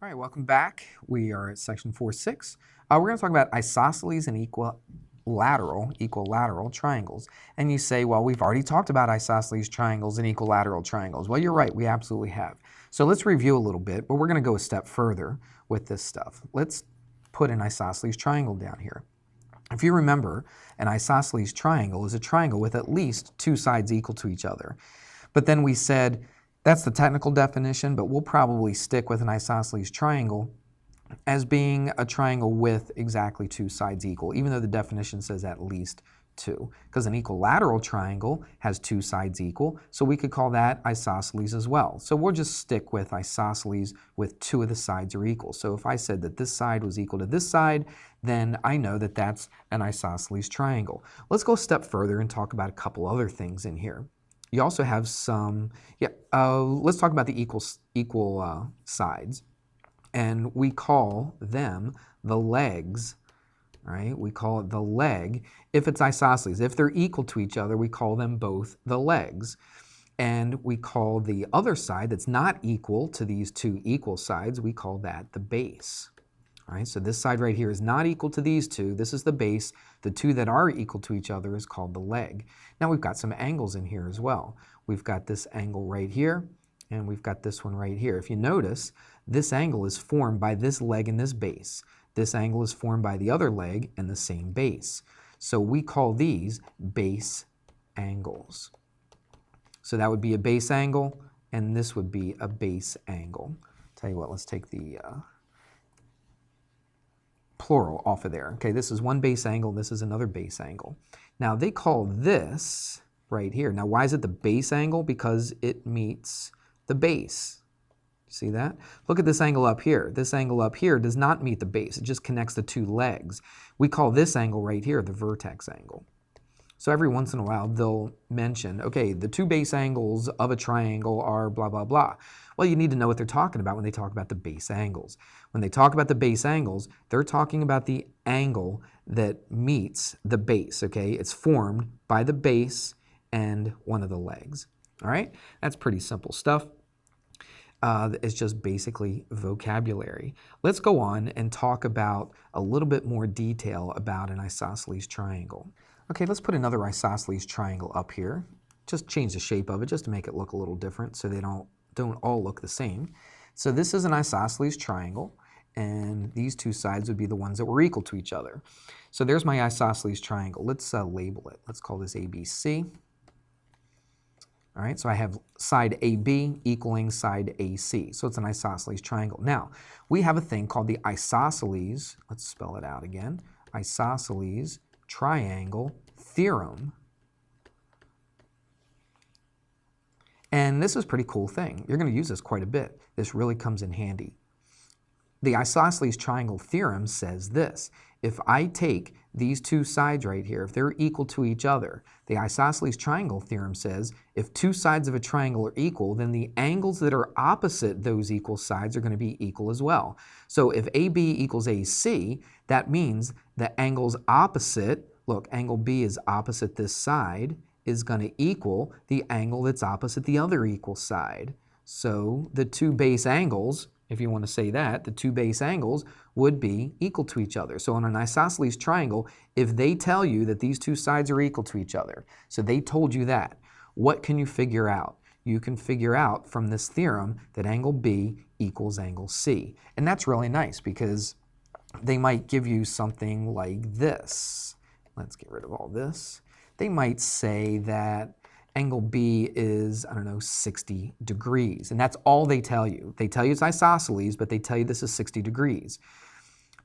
All right, welcome back. We are at section 4.6. We're going to talk about isosceles and equilateral triangles. And you say, well, we've already talked about isosceles triangles and equilateral triangles. Well, you're right, we absolutely have. So let's review a little bit, but we're going to go a step further with this stuff. Let's put an isosceles triangle down here. If you remember, an isosceles triangle is a triangle with at least two sides equal to each other. But then we said, that's the technical definition, but we'll probably stick with an isosceles triangle as being a triangle with exactly two sides equal, even though the definition says at least two. Because an equilateral triangle has two sides equal, so we could call that isosceles as well. So we'll just stick with isosceles with two of the sides are equal. So if I said that this side was equal to this side, then I know that that's an isosceles triangle. Let's go a step further and talk about a couple other things in here. You also have some, let's talk about the equal sides. And we call them the legs, right? We call it the leg if it's isosceles. If they're equal to each other, we call them both the legs. And we call the other side that's not equal to these two equal sides, we call that the base. All right, so this side right here is not equal to these two. This is the base. The two that are equal to each other is called the leg. Now we've got some angles in here as well. We've got this angle right here, and we've got this one right here. If you notice, this angle is formed by this leg and this base. This angle is formed by the other leg and the same base. So we call these base angles. So that would be a base angle, and this would be a base angle. Tell you what, let's take the plural off of there. Okay, this is one base angle, this is another base angle. Now they call this right here. Now why is it the base angle? Because it meets the base. See that? Look at this angle up here. This angle up here does not meet the base. It just connects the two legs. We call this angle right here the vertex angle. So every once in a while they'll mention, okay, the two base angles of a triangle are blah, blah, blah. Well, you need to know what they're talking about when they talk about the base angles. When they talk about the base angles, they're talking about the angle that meets the base, okay? It's formed by the base and one of the legs, all right? That's pretty simple stuff. It's just basically vocabulary. Let's go on and talk about a little bit more detail about an isosceles triangle. Okay, let's put another isosceles triangle up here. Just change the shape of it just to make it look a little different so they don't all look the same. So this is an isosceles triangle, and these two sides would be the ones that were equal to each other. So there's my isosceles triangle. Let's label it. Let's call this ABC. All right, so I have side AB equaling side AC. So it's an isosceles triangle. Now, we have a thing called the isosceles, let's spell it out again, isosceles triangle theorem. And this is a pretty cool thing. You're going to use this quite a bit. This really comes in handy. The isosceles triangle theorem says this: if I take these two sides right here, if they're equal to each other, the isosceles triangle theorem says if two sides of a triangle are equal, then the angles that are opposite those equal sides are going to be equal as well. So if AB equals AC, that means the angles opposite, look, angle B is opposite this side, is going to equal the angle that's opposite the other equal side. So the two base angles, if you want to say that, the two base angles would be equal to each other. So on an isosceles triangle, if they tell you that these two sides are equal to each other, so they told you that, what can you figure out? You can figure out from this theorem that angle B equals angle C. And that's really nice because they might give you something like this. Let's get rid of all this. They might say that angle B is, 60 degrees. And that's all they tell you. They tell you it's isosceles, but they tell you this is 60 degrees.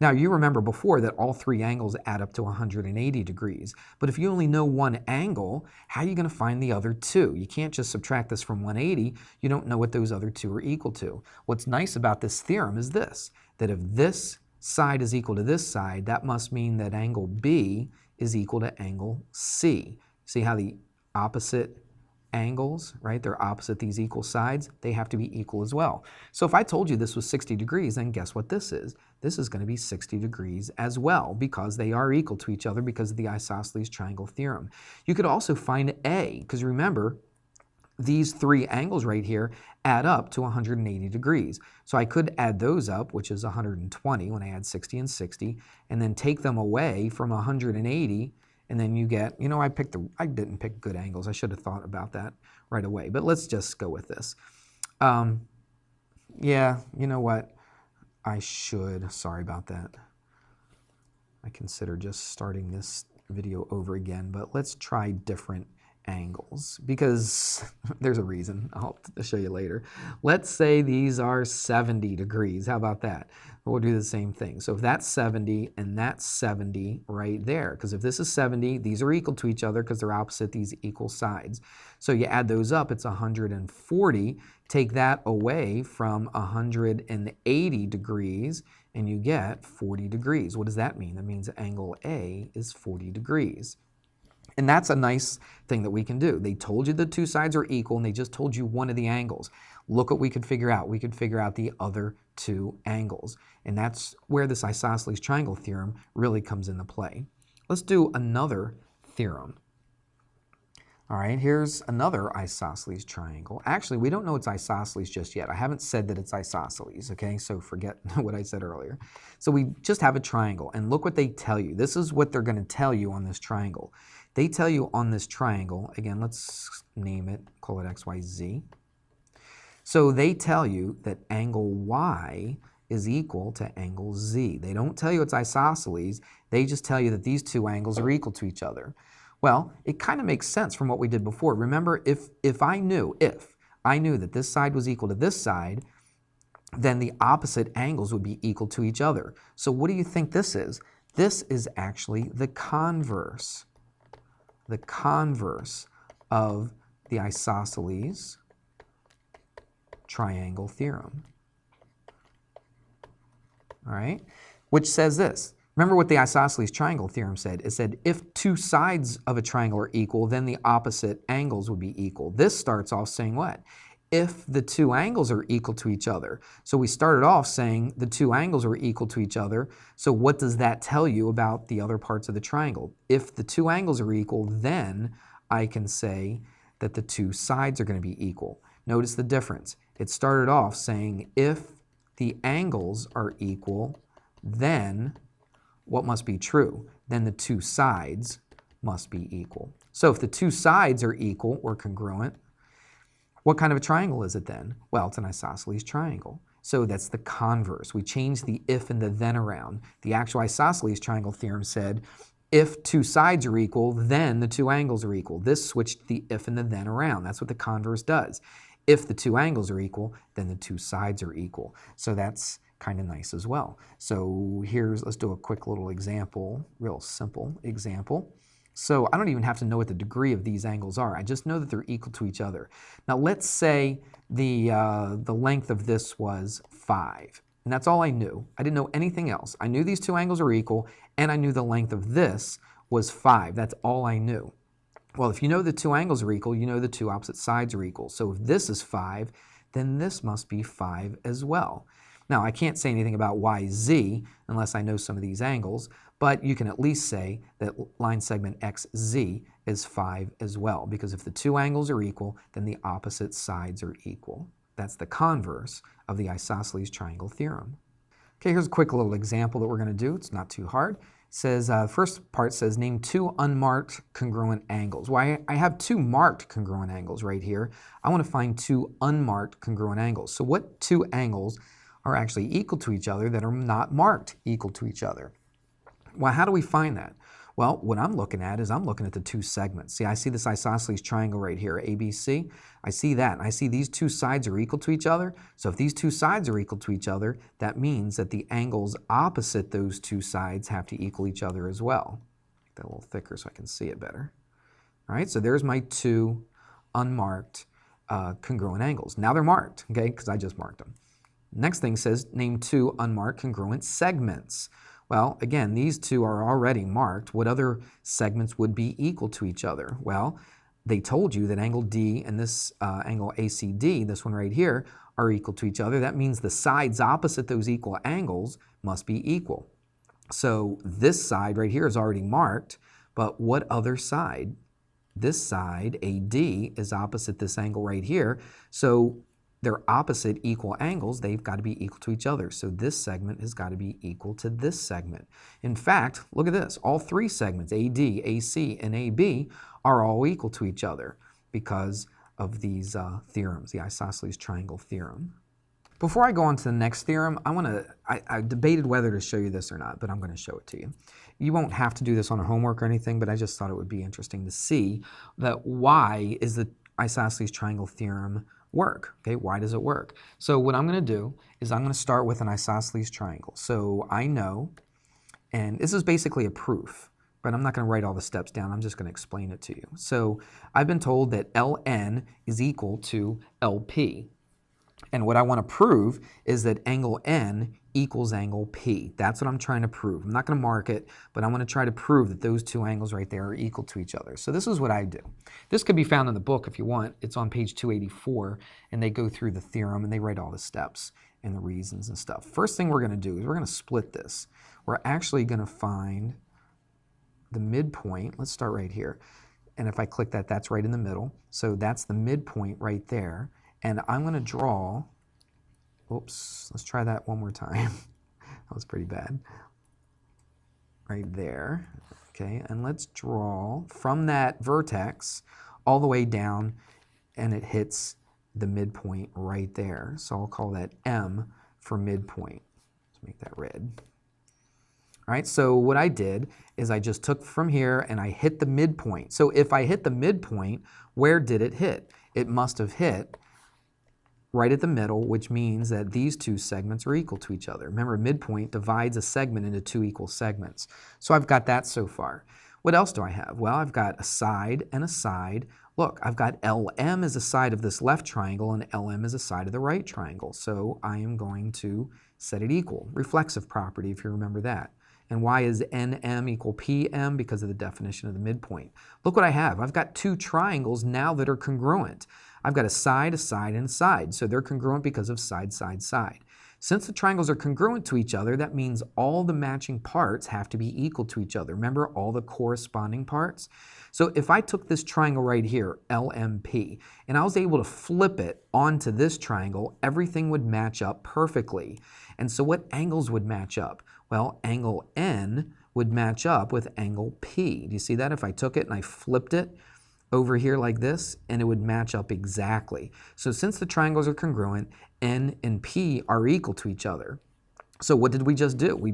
Now, you remember before that all three angles add up to 180 degrees. But if you only know one angle, how are you going to find the other two? You can't just subtract this from 180. You don't know what those other two are equal to. What's nice about this theorem is this, that if this side is equal to this side, that must mean that angle B is equal to angle C. See how the opposite angles, right? They're opposite these equal sides. They have to be equal as well. So if I told you this was 60 degrees, then guess what this is? This is going to be 60 degrees as well because they are equal to each other because of the isosceles triangle theorem. You could also find A, because remember, these three angles right here add up to 180 degrees. So I could add those up, which is 120 when I add 60 and 60, and then take them away from 180, and then you get, you know, I didn't pick good angles. I should have thought about that right away, but let's just go with this. Yeah, you know what? Sorry about that. I consider just starting this video over again, but let's try different angles because there's a reason. I'll show you later. Let's say these are 70 degrees. How about that? We'll do the same thing. So if that's 70 and that's 70 right there, because if this is 70, these are equal to each other because they're opposite these equal sides. So you add those up, it's 140. Take that away from 180 degrees and you get 40 degrees. What does that mean? That means angle A is 40 degrees. And that's a nice thing that we can do. They told you the two sides are equal and they just told you one of the angles. Look what we could figure out. We could figure out the other two angles. And that's where this Isosceles Triangle theorem really comes into play. Let's do another theorem. All right, here's another isosceles triangle. Actually, we don't know it's isosceles just yet. I haven't said that it's isosceles, okay? So forget what I said earlier. So we just have a triangle, and look what they tell you. This is what they're going to tell you on this triangle. They tell you on this triangle, again, let's name it, call it XYZ. So they tell you that angle Y is equal to angle Z. They don't tell you it's isosceles. They just tell you that these two angles are equal to each other. Well, it kind of makes sense from what we did before. Remember, if I knew that this side was equal to this side, then the opposite angles would be equal to each other. So what do you think this is? This is actually the converse of the Isosceles Triangle theorem. All right, which says this. Remember what the Isosceles Triangle theorem said. It said if two sides of a triangle are equal, then the opposite angles would be equal. This starts off saying what? If the two angles are equal to each other. So we started off saying the two angles are equal to each other. So what does that tell you about the other parts of the triangle? If the two angles are equal, then I can say that the two sides are going to be equal. Notice the difference. It started off saying if the angles are equal, then what must be true? Then the two sides must be equal. So if the two sides are equal or congruent, what kind of a triangle is it then? Well, it's an isosceles triangle. So that's the converse. We changed the if and the then around. The actual Isosceles Triangle theorem said if two sides are equal, then the two angles are equal. This switched the if and the then around. That's what the converse does. If the two angles are equal, then the two sides are equal. So that's kind of nice as well. So let's do a quick little example, real simple example. So I don't even have to know what the degree of these angles are. I just know that they're equal to each other. Now let's say the length of this was 5. And that's all I knew. I didn't know anything else. I knew these two angles are equal, and I knew the length of this was 5. That's all I knew. Well, if you know the two angles are equal, you know the two opposite sides are equal. So if this is 5, then this must be 5 as well. Now, I can't say anything about YZ unless I know some of these angles, but you can at least say that line segment XZ is 5 as well, because if the two angles are equal, then the opposite sides are equal. That's the converse of the Isosceles Triangle theorem. Okay, here's a quick little example that we're going to do. It's not too hard. It says, first part says, name two unmarked congruent angles. Well, I have two marked congruent angles right here. I want to find two unmarked congruent angles. So what two angles are actually equal to each other that are not marked equal to each other? Well, how do we find that? Well, what I'm looking at is I'm looking at the two segments. See, I see this isosceles triangle right here, ABC. I see that, and I see these two sides are equal to each other. So if these two sides are equal to each other, that means that the angles opposite those two sides have to equal each other as well. Make that a little thicker so I can see it better. All right, so there's my two unmarked congruent angles. Now they're marked, okay, because I just marked them. Next thing says, name two unmarked congruent segments. Well, again, these two are already marked. What other segments would be equal to each other? Well, they told you that angle D and this angle ACD, this one right here, are equal to each other. That means the sides opposite those equal angles must be equal. So this side right here is already marked, but what other side this side, AD, is opposite this angle right here. So they're opposite equal angles. They've got to be equal to each other. So this segment has got to be equal to this segment. In fact, look at this. All three segments, AD, AC, and AB, are all equal to each other because of these theorems, the Isosceles Triangle theorem. Before I go on to the next theorem, I debated whether to show you this or not, but I'm going to show it to you. You won't have to do this on a homework or anything, but I just thought it would be interesting to see that why is the Isosceles Triangle theorem work? Okay, why does it work? So what I'm going to do is I'm going to start with an isosceles triangle. So I know, and this is basically a proof, but I'm not going to write all the steps down. I'm just going to explain it to you. So I've been told that Ln is equal to Lp. And what I want to prove is that angle N equals angle P. That's what I'm trying to prove. I'm not going to mark it, but I want to try to prove that those two angles right there are equal to each other. So this is what I do. This could be found in the book if you want. It's on page 284, and they go through the theorem, and they write all the steps and the reasons and stuff. First thing we're going to do is we're going to split this. We're actually going to find the midpoint. Let's start right here. And if I click that, that's right in the middle. So that's the midpoint right there. And I'm going to draw, oops, let's try that one more time. That was pretty bad. Right there, okay, and let's draw from that vertex all the way down, and it hits the midpoint right there. So I'll call that M for midpoint. Let's make that red. All right, so what I did is I just took from here and I hit the midpoint. So if I hit the midpoint, where did it hit? It must have hit right at the middle, which means that these two segments are equal to each other. Remember, midpoint divides a segment into two equal segments. So I've got that so far. What else do I have? Well, I've got a side and a side. Look, I've got LM as a side of this left triangle and LM as a side of the right triangle. So I am going to set it equal. Reflexive property, if you remember that. And why is NM equal PM? Because of the definition of the midpoint. Look what I have. I've got two triangles now that are congruent. I've got a side, and a side. So they're congruent because of side, side, side. Since the triangles are congruent to each other, that means all the matching parts have to be equal to each other. Remember all the corresponding parts? So if I took this triangle right here, LMP, and I was able to flip it onto this triangle, everything would match up perfectly. And so what angles would match up? Well, angle N would match up with angle P. Do you see that? If I took it and I flipped it over here like this, and it would match up exactly. So since the triangles are congruent, N and P are equal to each other. So what did we just do? We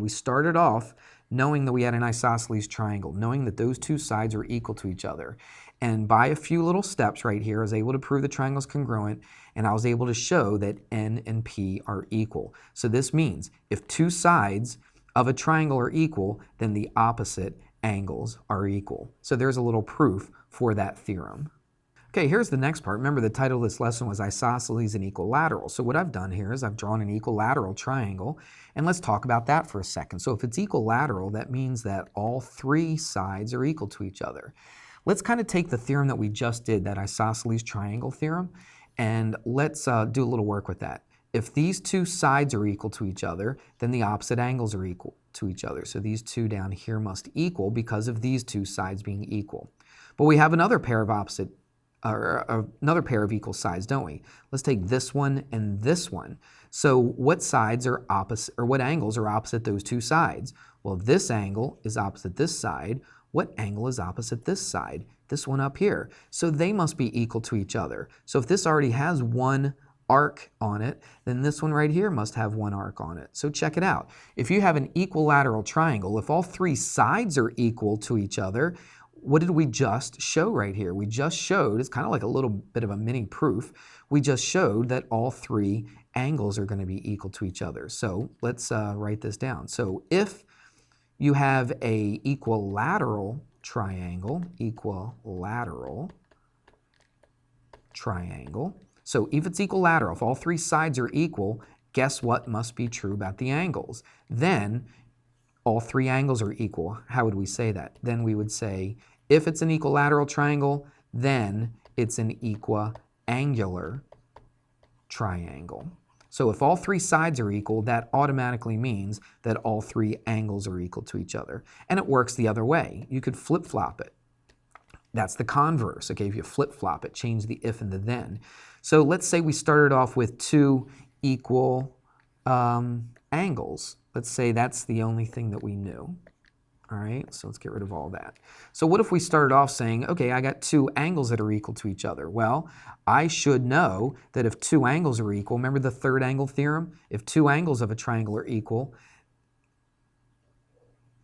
started off knowing that we had an isosceles triangle, knowing that those two sides are equal to each other. And by a few little steps right here, I was able to prove the triangle is congruent, and I was able to show that N and P are equal. So this means if two sides of a triangle are equal, then the opposite angles are equal. So there's a little proof for that theorem. Okay, here's the next part. Remember, the title of this lesson was Isosceles and Equilateral. So what I've done here is I've drawn an equilateral triangle, and let's talk about that for a second. So if it's equilateral, that means that all three sides are equal to each other. Let's kind of take the theorem that we just did, that isosceles triangle theorem, and let's do a little work with that. If these two sides are equal to each other, then the opposite angles are equal to each other. So these two down here must equal because of these two sides being equal. But we have another pair of equal sides, don't we? Let's take this one and this one. So what sides are opposite, or what angles are opposite those two sides? Well, this angle is opposite this side. What angle is opposite this side? This one up here. So they must be equal to each other. So if this already has one arc on it, then this one right here must have one arc on it. So check it out. If you have an equilateral triangle, if all three sides are equal to each other, what did we just show right here? We just showed, it's kind of like a little bit of a mini proof, we just showed that all three angles are going to be equal to each other. So let's write this down. So if you have a equilateral triangle, so if it's equilateral, if all three sides are equal, guess what must be true about the angles? Then all three angles are equal. How would we say that? Then we would say, if it's an equilateral triangle, then it's an equiangular triangle. So if all three sides are equal, that automatically means that all three angles are equal to each other. And it works the other way. You could flip-flop it. That's the converse, okay? If you flip-flop it, change the if and the then. So let's say we started off with two equal angles. Let's say that's the only thing that we knew. All right, so let's get rid of all that. So what if we started off saying, okay, I got two angles that are equal to each other? Well, I should know that if two angles are equal, remember the third angle theorem? If two angles of a triangle are equal,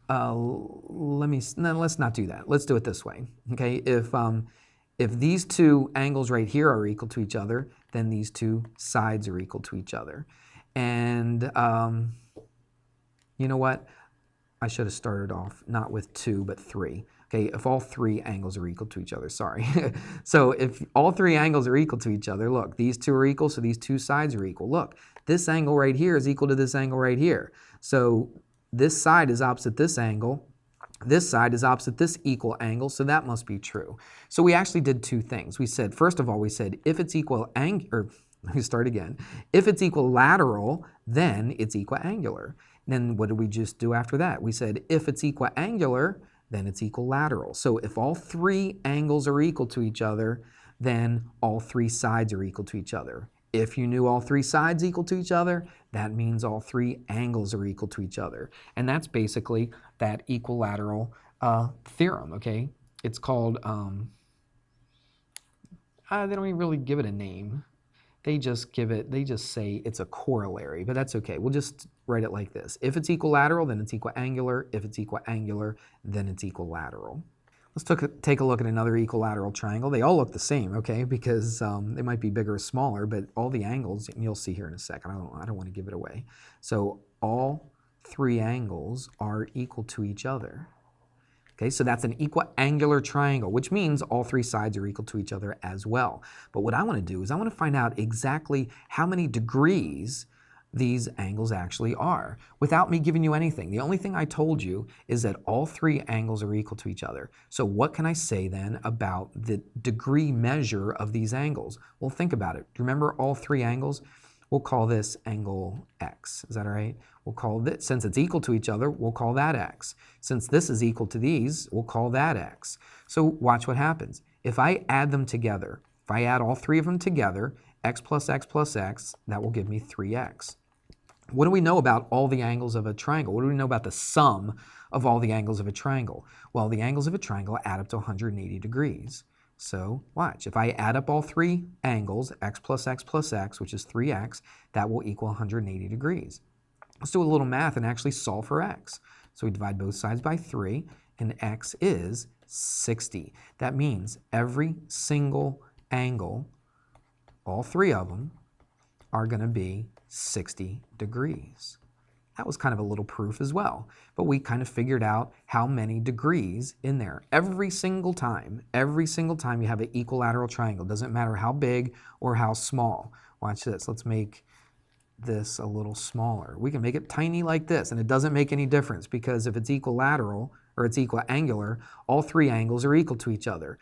let's not do that. Let's do it this way, okay? If these two angles right here are equal to each other, then these two sides are equal to each other. And you know what? I should have started off not with 2, but 3. Okay, if all 3 angles are equal to each other, sorry. So if all 3 angles are equal to each other, look, these two are equal, so these two sides are equal. Look, this angle right here is equal to this angle right here. So this side is opposite this angle. This side is opposite this equal angle, so that must be true. So we actually did two things. We said, first of all, we said if it's let me start again. If it's equilateral, then it's equiangular. Then what did we just do after that? We said if it's equiangular, then it's equilateral. So if all 3 angles are equal to each other, then all 3 sides are equal to each other. If you knew all 3 sides equal to each other, that means all 3 angles are equal to each other. And that's basically that equilateral theorem, okay? It's called, they don't even really give it a name. They just say it's a corollary, but that's okay. We'll just write it like this. If it's equilateral, then it's equiangular. If it's equiangular, then it's equilateral. Let's take a look at another equilateral triangle. They all look the same, okay, because they might be bigger or smaller, but all the angles, and you'll see here in a second, I don't want to give it away. So all 3 angles are equal to each other. Okay, so that's an equiangular triangle, which means all 3 sides are equal to each other as well. But what I want to do is I want to find out exactly how many degrees these angles actually are without me giving you anything. The only thing I told you is that all 3 angles are equal to each other. So what can I say then about the degree measure of these angles? Well, think about it. Remember all 3 angles? We'll call this angle x. Is that all right? We'll call this, since it's equal to each other, we'll call that x. Since this is equal to these, we'll call that x. So watch what happens. If I add them together, if I add all 3 of them together, x plus x plus x, that will give me 3x. What do we know about all the angles of a triangle? What do we know about the sum of all the angles of a triangle? Well, the angles of a triangle add up to 180 degrees. So watch, if I add up all 3 angles, x plus x, which is 3x, that will equal 180 degrees. Let's do a little math and actually solve for x. So we divide both sides by 3, and x is 60. That means every single angle, all 3 of them, are going to be 60 degrees. That was kind of a little proof as well, but we kind of figured out how many degrees in there. Every single time you have an equilateral triangle, doesn't matter how big or how small. Watch this, let's make this a little smaller. We can make it tiny like this, and it doesn't make any difference because if it's equilateral or it's equiangular, all 3 angles are equal to each other.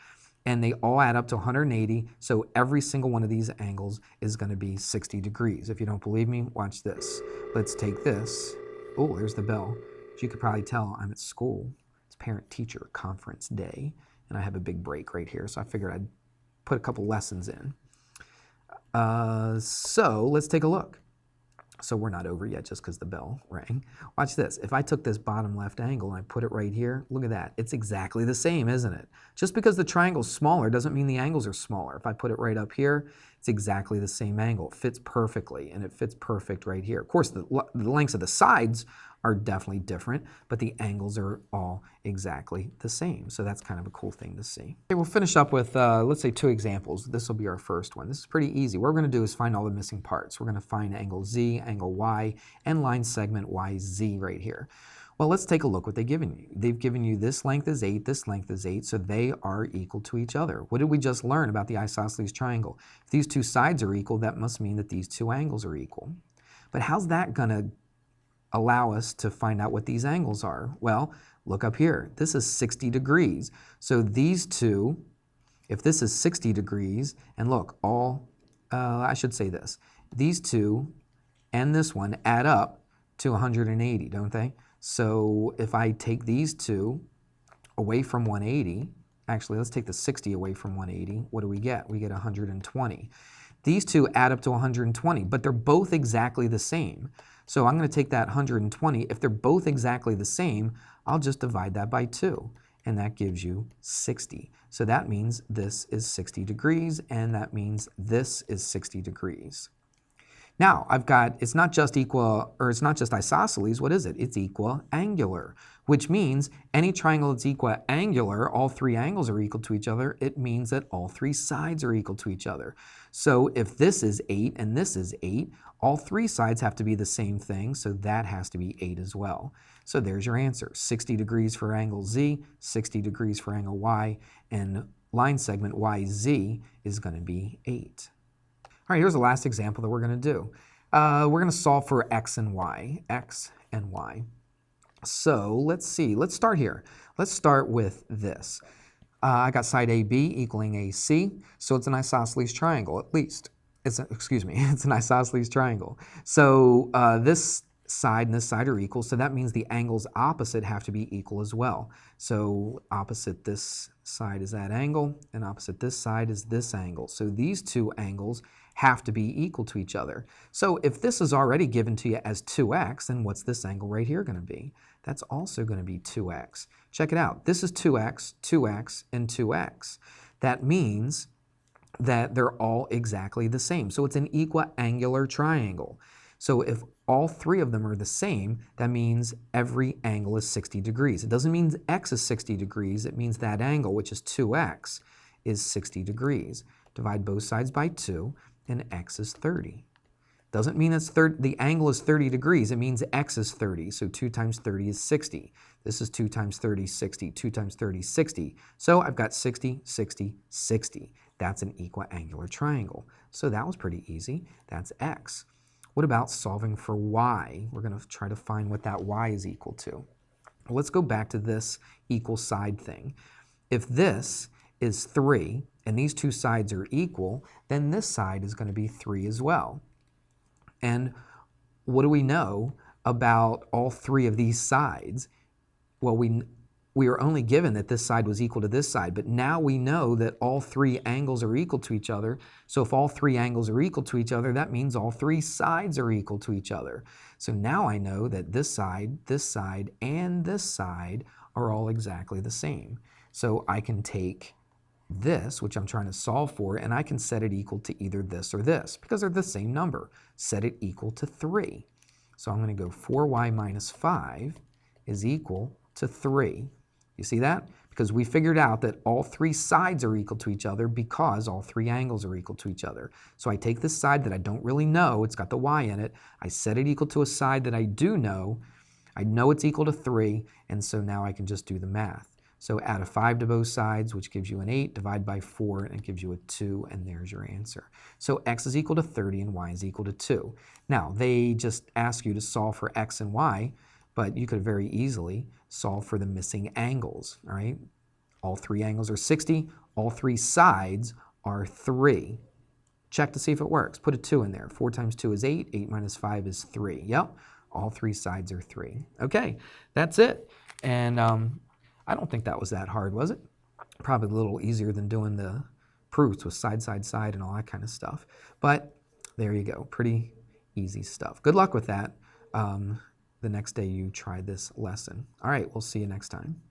And they all add up to 180, so every single one of these angles is going to be 60 degrees. If you don't believe me, watch this. Let's take this. Oh, there's the bell. As you could probably tell, I'm at school. It's parent-teacher conference day, and I have a big break right here, so I figured I'd put a couple lessons in. So let's take a look. So we're not over yet just because the bell rang. Watch this. If I took this bottom left angle and I put it right here, look at that. It's exactly the same, isn't it? Just because the triangle's smaller doesn't mean the angles are smaller. If I put it right up here, it's exactly the same angle. It fits perfectly, and it fits perfect right here. Of course, the lengths of the sides are definitely different, but the angles are all exactly the same. So that's kind of a cool thing to see. Okay, we'll finish up with, let's say 2 examples. This will be our first one. This is pretty easy. What we're going to do is find all the missing parts. We're going to find angle Z, angle Y, and line segment YZ right here. Well, let's take a look what they've given you. They've given you this length is 8, this length is 8, so they are equal to each other. What did we just learn about the isosceles triangle? If these 2 sides are equal, that must mean that these 2 angles are equal. But how's that going to allow us to find out what these angles are? Well, look up here. This is 60 degrees. So these 2, if this is 60 degrees, and look, I should say this, these 2 and this one add up to 180, don't they? So if I take these 2 away from 180, Actually, let's take the 60 away from 180. What do we get? We get 120. These two add up to 120, but they're both exactly the same. So I'm going to take that 120. If they're both exactly the same, I'll just divide that by 2, and that gives you 60. So that means this is 60 degrees, and that means this is 60 degrees. Now, I've got, it's not just isosceles, what is it? It's equiangular, which means any triangle that's equiangular, all three angles are equal to each other, it means that all three sides are equal to each other. So if this is 8 and this is 8, all three sides have to be the same thing, so that has to be 8 as well. So there's your answer, 60 degrees for angle Z, 60 degrees for angle Y, and line segment YZ is going to be 8. All right, here's the last example that we're going to do. We're going to solve for x and y, So let's see, let's start here. Let's start with this. I got side AB equaling AC, so it's an isosceles triangle, at least. It's an isosceles triangle. So this side and this side are equal, so that means the angles opposite have to be equal as well. So opposite this side is that angle, and opposite this side is this angle. So these two angles have to be equal to each other. So if this is already given to you as 2x, then what's this angle right here going to be? That's also going to be 2x. Check it out. This is 2x, 2x, and 2x. That means that they're all exactly the same. So it's an equiangular triangle. So if all three of them are the same, that means every angle is 60 degrees. It doesn't mean x is 60 degrees. It means that angle, which is 2x, is 60 degrees. Divide both sides by 2, and x is 30. Doesn't mean the angle is 30 degrees. It means x is 30. So 2 times 30 is 60. This is 2 times 30, 60. 2 times 30, 60. So I've got 60, 60, 60. That's an equiangular triangle. So that was pretty easy. That's x. What about solving for y? We're going to try to find what that y is equal to. Well, let's go back to this equal side thing. If this is 3 and these two sides are equal, then this side is going to be 3 as well. And what do we know about all three of these sides? Well, we are only given that this side was equal to this side, but now we know that all three angles are equal to each other. So if all three angles are equal to each other, that means all three sides are equal to each other. So now I know that this side, and this side are all exactly the same. So I can take this, which I'm trying to solve for, and I can set it equal to either this or this, because they're the same number. Set it equal to 3. So I'm going to go 4y minus 5 is equal to 3. You see that? Because we figured out that all three sides are equal to each other because all three angles are equal to each other. So I take this side that I don't really know, it's got the y in it, I set it equal to a side that I do know, I know it's equal to 3, and so now I can just do the math. So add a 5 to both sides, which gives you an 8, divide by 4, and it gives you a 2, and there's your answer. So x is equal to 30 and y is equal to 2. Now, they just ask you to solve for x and y, but you could very easily solve for the missing angles, all right? All three angles are 60, all three sides are 3. Check to see if it works. Put a 2 in there. 4 times 2 is 8, 8 minus 5 is 3. Yep, all three sides are 3. Okay, that's it. And I don't think that was that hard, was it? Probably a little easier than doing the proofs with side, side, side and all that kind of stuff. But there you go, pretty easy stuff. Good luck with that the next day you try this lesson. All right, we'll see you next time.